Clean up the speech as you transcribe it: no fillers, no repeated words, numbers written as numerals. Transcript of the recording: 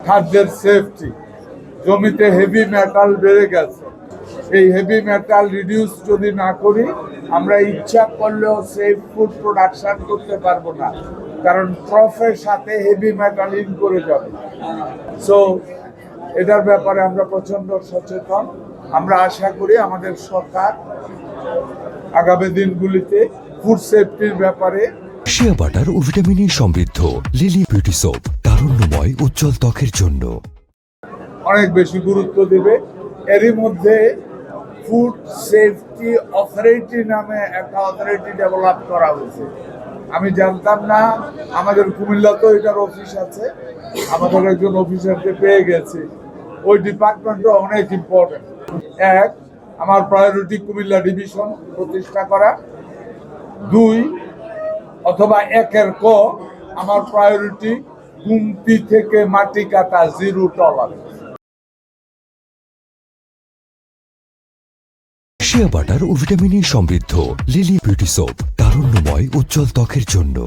খাদ্যের সেফটি, জমিতে heavy metal বেড়ে গেছে, এই হেভি মেটাল রিডিউস যদি না করি আমরা ইচ্ছা করলেও সেফ ফুড প্রোডাকশন করতে পারবো না, কারণ ট্রফের সাথে হেভি মেটাল ইন করে যাবে। সো এটার ব্যাপারে আমরা প্রচন্ড সচেতন। আমরা আশা করি আমাদের সরকার আগামী দিনগুলিতে ফুড সেফটির ব্যাপারে শিয়া বাটার ও ভিটামিন সমৃদ্ধ লিলি বিউটি সোপ, তারুণ্যময় উজ্জ্বল ত্বকের জন্য অনেক বেশি গুরুত্ব দেবে। এরই মধ্যে ফুড সেফটি অথরিটি নামে একটা অথরিটি ডেভেলপ করা হয়েছে, আমি জানতাম না। আমাদের কুমিল্লাতেও এটার অফিস আছে, আমাদের একজন অফিসারকে পেয়ে গেছে। ওই ডিপার্টমেন্টও অনেক ইম্পর্টেন্ট। এক, আমার প্রায়োরিটি কুমিল্লা ডিভিশন প্রতিষ্ঠা করা। দুই অথবা একের ক, আমার প্রায়োরিটি কুমতি থেকে মাটি কাটা জিরো টলারেন্স। শিয়া বাটার ও ভিটামিন সমৃদ্ধ লিলি বিউটি সোপ, তারুণ্যময় উজ্জ্বল ত্বকের জন্য।